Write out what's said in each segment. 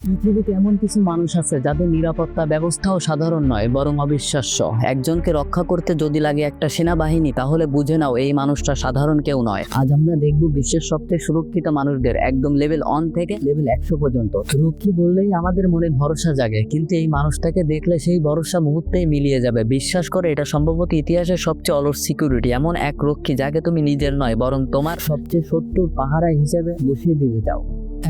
পৃথিবীতে এমন কিছু মানুষ আছে যাদের নিরাপত্তা ব্যবস্থাও সাধারণ নয় বরং অবিশ্বাস্য। একজনকে রক্ষা করতে যদি লাগে একটা সেনাবাহিনী, তাহলে বুঝে নাও এই মানুষটা সাধারণ কেউ নয়। আজ আমরা দেখব বিশ্বের সবচেয়ে সুরক্ষিত মানুষদের, একদম লেভেল 1 থেকে লেভেল 100 পর্যন্ত। রক্ষী বললেই আমাদের মনে ভরসা জাগে, কিন্তু এই মানুষটাকে দেখলে সেই ভরসা মুহূর্তেই মিলিয়ে যাবে। বিশ্বাস করে, এটা সম্ভবত ইতিহাসের সবচেয়ে অলস সিকিউরিটি, এমন এক রক্ষী যাকে তুমি নিজের নয় বরং তোমার সবচেয়ে শত্রুর পাহারা হিসেবে বসিয়ে দিতে চাও।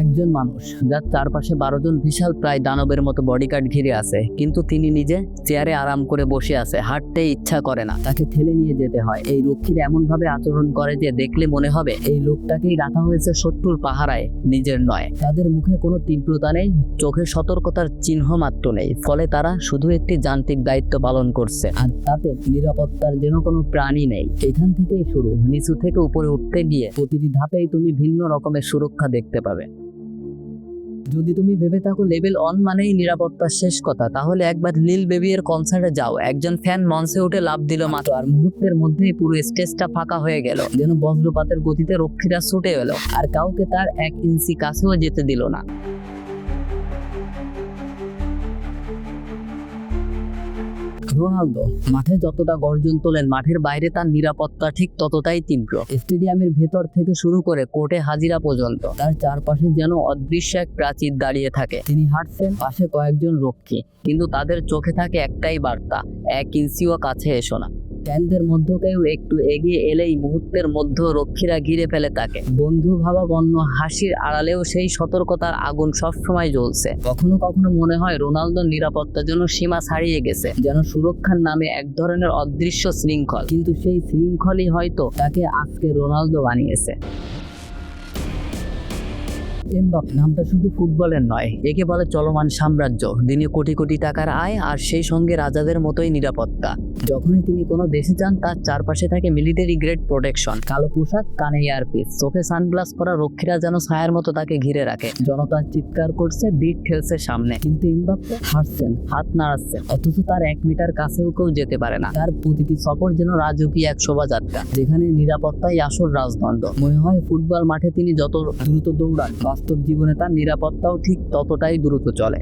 একজন মানুষ যার চারপাশে 12 জন বিশাল প্রায় দানবের মতো বডিগার্ড ঘিরে আছে, কিন্তু তিনি নিজে চেয়ারে আরাম করে বসে আছে, হাঁটতে ইচ্ছা করে না, তাকে ঠেলে নিয়ে যেতে হয়। এই রক্ষীর এমন ভাবে আচরণ করে যে দেখলে মনে হবে এই লোকটাকেই রাখা হয়েছে শত্রুর পাহারায়, নিজের নয়। তাদের মুখে কোনো তীব্রতা নেই, চোখে সতর্কতার চিহ্ন মাত্র নেই, ফলে তারা শুধু একটি যান্ত্রিক দায়িত্ব পালন করছে, আর তাতে নিরাপত্তার যেন কোনো প্রাণী নেই। এখান থেকেই শুরু। নিচু থেকে উপরে উঠতে গিয়ে প্রতিটি ধাপেই তুমি ভিন্ন রকমের সুরক্ষা দেখতে পাবে। যদি তুমি ভেবে থাকো লেভেল 1 মানেই নিরাপত্তার শেষ কথা, তাহলে একবার লিল বেবি এর কনসার্টে যাও। একজন ফ্যান মঞ্চে উঠে লাফ দিল মাত্র, আর মুহূর্তের মধ্যেই পুরো স্টেজটা ফাঁকা হয়ে গেল, যেন বজ্রপাতের গতিতে রক্ষীরা ছুটে এলো, আর কাউকে তার 1 ইঞ্চি কাছেও যেতে দিল না। রোনালদো মাঠে যতটা গর্জন তোলেন, মাঠের বাইরে তার নিরাপত্তা ঠিক ততটাই তীব্র। স্টেডিয়ামের ভেতর থেকে শুরু করে কোর্টে হাজিরা পর্যন্ত তার চারপাশে যেন অদৃশ্য এক প্রাচীর দাঁড়িয়ে থাকে। তিনি হাঁটছেন, পাশে কয়েকজন রক্ষী, কিন্তু তাদের চোখে থাকে একটাই বার্তা: 1 ইঞ্চিও কাছে এসো না। ফ্যানদের মধ্যে কেউ একটু এগিয়ে এলেই মুহূর্তের মধ্যে রক্ষীরা ঘিরে ফেলে তাকে। বন্ধু ভাবাপন্ন হাসির আড়ালেও সেই সতর্কতার আগুন সবসময় জ্বলছে। কখনো কখনো মনে হয় রোনালদোর নিরাপত্তা যেন সীমা ছাড়িয়ে গেছে, যেন সুরক্ষার নামে এক ধরনের অদৃশ্য শৃঙ্খল, কিন্তু সেই শৃঙ্খলই হয়তো তাকে আজকে রোনালদো বানিয়েছে। এমবাপ্পে নামটা শুধু ফুটবলের নয়, একে বলে চলমান সাম্রাজ্য। দিনে কোটি কোটি টাকার আয়, আর সেই সঙ্গে রাজাদের মতোই নিরাপত্তা। যখনই তিনি কোনো দেশে যান, তার চারপাশে থাকে মিলিটারি গ্রেড প্রোটেকশন, কালো পোশাক, কানে ইয়ারপিস, চোখে সানগ্লাস পরা রক্ষীরা যেন ছায়ার মতো তাকে ঘিরে রাখে। জনতা চিৎকার করছে, ভিড় ঠেলছে সামনে, কিন্তু এমবাপ্পে হাঁটছেন, হাত নাড়াচ্ছেন, অথচ তার 1 মিটার কাছেও কেউ যেতে পারে না। তার প্রতিটি সফর যেন রাজকীয় এক শোভাযাত্রা, যেখানে নিরাপত্তাই আসল রাজদণ্ড। মনে হয় ফুটবল মাঠে তিনি যত দ্রুত দৌড়ান, বাস্তব জীবনে তার নিরাপত্তাও ঠিক ততটাই দ্রুত চলে।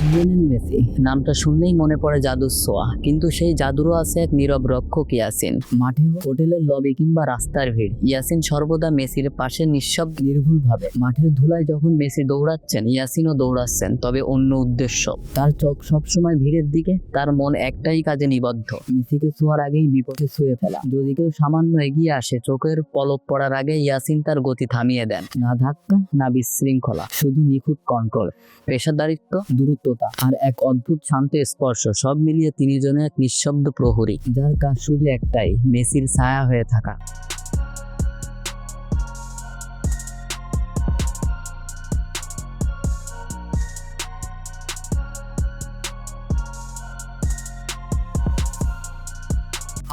লিওনেল মেসি নামটা শুনলেই মনে পড়ে জাদুর ছোঁয়া, কিন্তু সেই জাদুরও আছে এক নীরব রক্ষক, ইয়াসিন। মাঠে, হোটেলের লবি কিংবা রাস্তার ভিড়, ইয়াসিন সর্বদা মেসির পাশে নিঃশব্দ, নির্ভুলভাবে। মাঠের ধুলায় যখন মেসি দৌড়াচ্ছেন, ইয়াসিনও দৌড়াচ্ছেন, তবে অন্য উদ্দেশ্য। তার চোখ সবসময় ভিড়ের দিকে, তার মন একটাই কাজে নিবদ্ধ: মেসিকে ছোঁয়ার আগেই বিপদে ছুঁয়ে ফেলা। যদি কেউ সামান্য এগিয়ে আসে, চোখের পলক পড়ার আগে ইয়াসিন তার গতি থামিয়ে দেন। না ধাক্কা, না বিশৃঙ্খলা, শুধু নিখুঁত কন্ট্রোল, পেশাদারিত্ব, দূরত্ব আর এক অদ্ভুত শান্ত স্পর্শ। সব মিলিয়ে তিনি যেন এক নিঃশব্দ প্রহরী, যার কাজ শুধু একটাই: মেসির ছায়া হয়ে থাকা।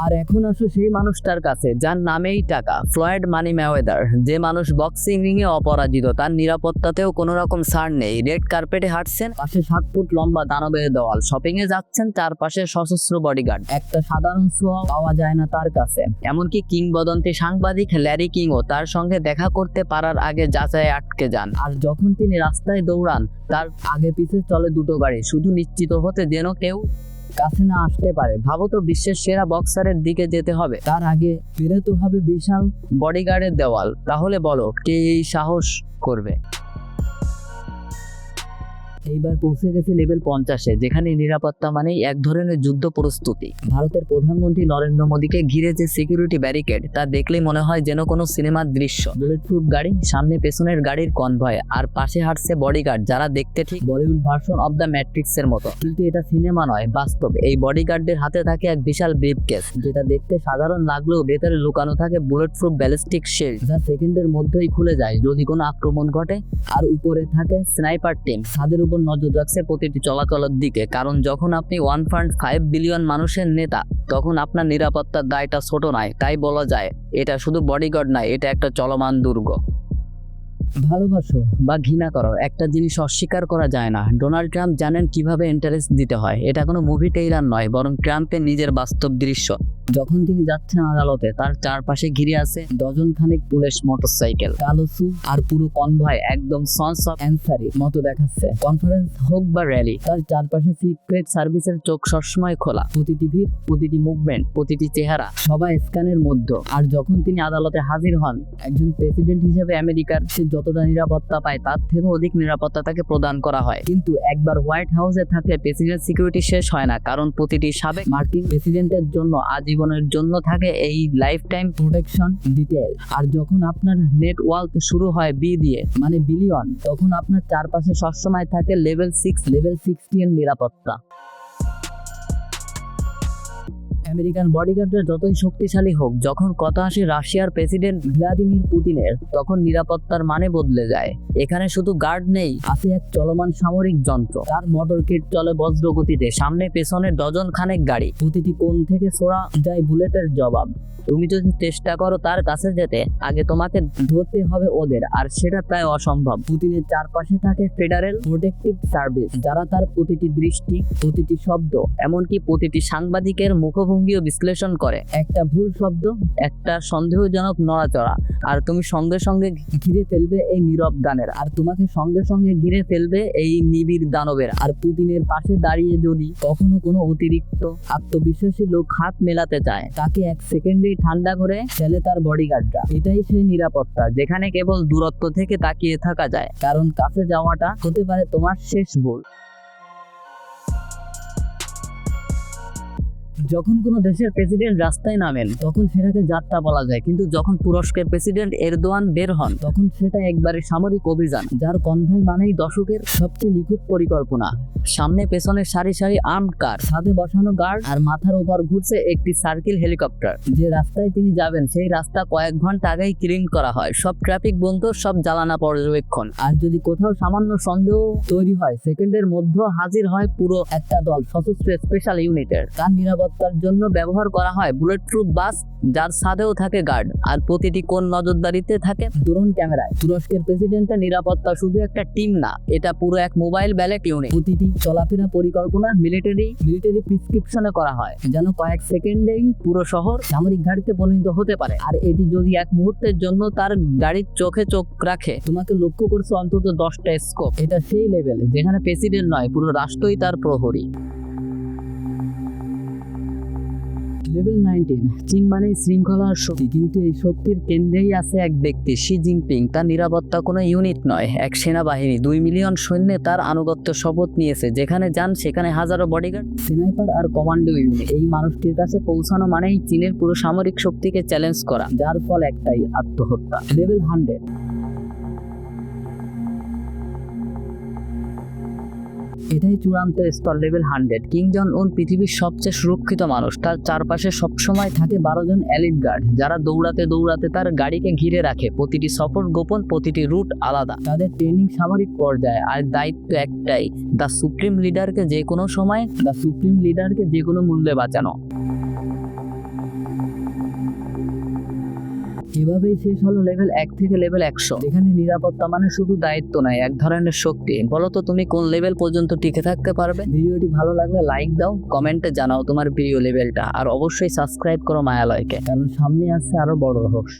আর এখন আসো সেই মানুষটার কাছে যার নামেই টাকা, ফ্লয়েড মানি মেওয়েদার। যে মানুষ বক্সিং রিংয়ে অপরাজিত, তার নিরাপত্তাতেও কোনো রকম ছাড় নেই। রেড কার্পেটে হাঁটছেন, পাশে 7 ফুট লম্বা দানবের দেওয়াল। শপিং এ যাচ্ছেন, চারপাশে সশস্ত্র বডিগার্ড। একটা সাধারণ ছোঁয়া পাওয়া যায় না তার কাছে। এমনকি কিংবদন্তি সাংবাদিক ল্যারি কিংও তার সঙ্গে দেখা করতে পারার আগে যাচাই আটকে যান। আর যখন তিনি রাস্তায় দৌড়ান, তার আগে পিছে চলে 2টো গাড়ি, শুধু নিশ্চিত হতে যেন কেউ কাছে না আসতে পারে। ভাবো তো, বিশ্বের সেরা বক্সারের দিকে যেতে হবে, তার আগে পেরোতে হবে বিশাল বডিগার্ডের দেওয়াল। তাহলে বলো, কে এই সাহস করবে? এইবার পৌঁছে গেছে লেভেল 50-এ, যেখানে নিরাপত্তা মানেই এক ধরনের যুদ্ধ প্রস্তুতি। ভারতের প্রধানমন্ত্রী নরেন্দ্র মোদীকে ঘিরে যে সিকিউরিটি ব্যারিকেড, তা দেখলেই মনে হয় যেন কোনো সিনেমার দৃশ্য। বুলেট প্রুফ গাড়ি, সামনে পেছনের গাড়ির কনভয়, আর পাশে হাঁটছে বডিগার্ড যারা দেখতে ঠিক Bollywood version of the matrix এর মতো। কিন্তু এটা সিনেমা নয়, বাস্তব। এই বডিগার্ডদের হাতে থাকে এক বিশাল ব্রিফকেস, যেটা দেখতে সাধারণ লাগলেও ভেতরে লুকানো থাকে বুলেট প্রুফ ব্যালিস্টিক শিল্ড, যা সেকেন্ডের মধ্যেই খুলে যায় যদি কোনো আক্রমণ ঘটে। আর উপরে থাকে স্নাইপার টিম, ছাদের উপর নজর রাখছে প্রতিটি চলাচলের দিকে, কারণ যখন আপনি 1.5 বিলিয়ন মানুষের নেতা, তখন আপনার নিরাপত্তার দায়টা ছোট নয়। তাই বলা যায়, এটা শুধু বডিগার্ড নয়, এটা একটা চলমান দুর্গ। ভালোবাসো বা ঘৃণা করো, একটা জিনিস অস্বীকার করা যায় না: ডোনাল্ড ট্রাম্প জানেন কিভাবে ইন্টারেস্ট দিতে হয়। এটা কোনো মুভি ট্রেইলার নয়, বরং ট্রাম্পের নিজের বাস্তব দৃশ্য। যখন তিনি যাচ্ছেন আদালতে, তার চারপাশে ঘিরে আছে ডজন খানেক পুলিশ মোটরসাইকেল, কালো স্যুট, আর পুরো কনভয় একদম সন্স অফ অ্যান্সারি মতো দেখাচ্ছে। কনফারেন্স হোক বা র্যালি, তার চারপাশে সিক্রেট সার্ভিসের চোখ সবসময় খোলা। প্রতিটি ভিড়, প্রতিটি মুভমেন্ট, প্রতিটি চেহারা, সবাই স্ক্যানের মধ্যে। আর যখন তিনি আদালতে হাজির হন, একজন প্রেসিডেন্ট হিসেবে আমেরিকার সে যতটা নিরাপত্তা পায় তার থেকে অধিক নিরাপত্তা তাকে প্রদান করা হয়। কিন্তু একবার হোয়াইট হাউসে থাকলে প্রেসিডেন্ট সিকিউরিটি শেষ হয় না, কারণ প্রতিটি সাবেক মার্কিন প্রেসিডেন্টের জন্য আজীবনের জন্য থাকে এই লাইফ টাইম প্রোটেকশন ডিটেল। আর যখন আপনার নেট ওয়ার্থ শুরু হয় বি দিয়ে, মানে বিলিয়ন, তখন আপনার চারপাশে সবসময় থাকে লেভেল 6, লেভেল 60 এর নিরাপত্তা। আমেরিকান বডিগার্ডরা যতই শক্তিশালী হোক, যখন কথা আসে রাশিয়ার প্রেসিডেন্ট ভ্লাদিমির পুতিনের, তখন নিরাপত্তার মানে বদলে যায়। এখানে শুধু গার্ড নেই, আছে এক চলমান সামরিক যন্ত্র। তার মোটর কিট চলে বজ্র গতিতে, সামনে পেছনে ডজন খানেক গাড়ি, প্রতিটি কোণ থেকে ছোড়া যায় বুলেটের জবাব। তুমি যদি চেষ্টা করো তার কাছে যেতে, আগে তোমাকে ধরতে হবে ওদের, আর সেটা প্রায় অসম্ভব। পুতিনের চারপাশে থাকে ফেডারেল প্রোটেকটিভ সার্ভিস, যারা তার প্রতিটি দৃষ্টি, প্রতিটি শব্দ, এমনকি প্রতিটি সাংবাদিকের মুখভঙ্গিও বিশ্লেষণ করে। একটা ভুল শব্দ, একটা সন্দেহজনক নড়াচড়া, আর তুমি সঙ্গে সঙ্গে ঘিরে ফেলবে এই নীরব দানের, আর তোমাকে সঙ্গে সঙ্গে ঘিরে ফেলবে এই নিবিড় দানবের। আর পুতিনের পাশে দাঁড়িয়ে যদি কখনো কোনো অতিরিক্ত আত্মবিশ্বাসী লোক হাত মেলাতে চায়, তাকে এক সেকেন্ডেই ঠান্ডা করে ফেলে তার বডিগার্ডরা। এটাই সেই নিরাপত্তা যেখানে কেবল দূরত্ব থেকে তাকিয়ে থাকা যায়, কারণ কাছে যাওয়াটা হতে পারে তোমার শেষ ভুল। যখন কোনো দেশের প্রেসিডেন্ট রাস্তায় নামেন, তখন সেটাকে যাত্রা বলা যায়, কিন্তু যখন তুরস্কের প্রেসিডেন্ট এরদোয়ান বের হন, তখন সেটা একবারে সামরিক অভিযান, যার কনভয় মানেই দশকের সবচেয়ে নিখুঁত পরিকল্পনা। সামনে পেছনে সারি সারি আর্মড কার, ছাদে বসানো গার্ড, আর মাথার উপর ঘুরছে একটি সার্কেল হেলিকপ্টার। যে রাস্তায় তিনি যাবেন সেই রাস্তা কয়েক ঘন্টা আগেই ক্লিন করা হয়, সব ট্রাফিক বন্ধ, সব জ্বালানা পর্যবেক্ষণ। আর যদি কোথাও সামান্য সন্দেহ তৈরি হয়, সেকেন্ডের মধ্যে হাজির হয় পুরো একটা দল সশস্ত্র স্পেশাল ইউনিটের। তার নিরাপত্তার জন্য ব্যবহার করা হয় বুলেট প্রুফ বাস, যার ছাদেও থাকে গার্ড, আর প্রতিটি কোণ নজরদারিতে থাকে ড্রোন ক্যামেরায়। তুরস্কের প্রেসিডেন্টের নিরাপত্তা শুধু একটা টিম না, এটা পুরো এক মোবাইল ব্যালেট ইউনিট। প্রতিটি চলাফেরা পরিকল্পনা মিলিটারি প্রেসক্রিপশনে করা হয়, যেন কয়েক সেকেন্ডেই পুরো শহর সামরিক গাড়িতে পরিণত হতে পারে। আর এটি যদি এক মুহূর্তের জন্য তার গাড়ির চোখে চোখ রাখে, তোমাকে লক্ষ্য করছে অন্তত 10টা স্কোপ। এটা সেই লেভেল যেখানে প্রেসিডেন্ট নয়, পুরো রাষ্ট্রই তার প্রহরী। লেভেল 19, চীন মানে শৃঙ্খলার শক্তি, কিন্তু এই শক্তির কেন্দ্রেই আছে এক ব্যক্তি, শি জিনপিং। তার নিরাপত্তা কোনো ইউনিট নয়, এক সেনাবাহিনী। 2 মিলিয়ন সৈন্যে তার আনুগত্য শপথ নিয়েছে, যেখানে যান সেখানে হাজারো বডিগার্ড, স্নাইপার আর কমান্ডো ইউনিট। এই মানুষটির কাছে পৌঁছানো মানেই চীনের পুরো সামরিক শক্তিকে চ্যালেঞ্জ করা, যার ফল একটাই, আত্মহত্যা। লেভেল 100, এটাই চূড়ান্ত স্তর, লেভেল 100। কিং জন উন পৃথিবীর সবচেয়ে সুরক্ষিত মানুষ। তার চারপাশে সবসময় থাকে 12 জন এলিট গার্ড, যারা দৌড়াতে দৌড়াতে তার গাড়িকে ঘিরে রাখে। প্রতিটি সফর গোপন, প্রতিটি রুট আলাদা। তাদের ট্রেনিং সামরিক পর্যায়ে, আর দায়িত্ব একটাই, দ্য সুপ্রিম লিডারকে যে কোনো মূল্যে বাঁচানো। এভাবেই শেষ হলো লেভেল 1 থেকে লেভেল 100, যেখানে নিরাপত্তা মানে শুধু দায়িত্ব নয়, এক ধরনের শক্তি। বলো তো তুমি কোন লেভেল পর্যন্ত টিকে থাকতে পারবে? ভিডিওটি ভালো লাগলে লাইক দাও, কমেন্টে জানাও তোমার প্রিয় লেভেলটা, আর অবশ্যই সাবস্ক্রাইব করো মায়ালয়কে, কারণ সামনে আসছে আরো বড় রহস্য।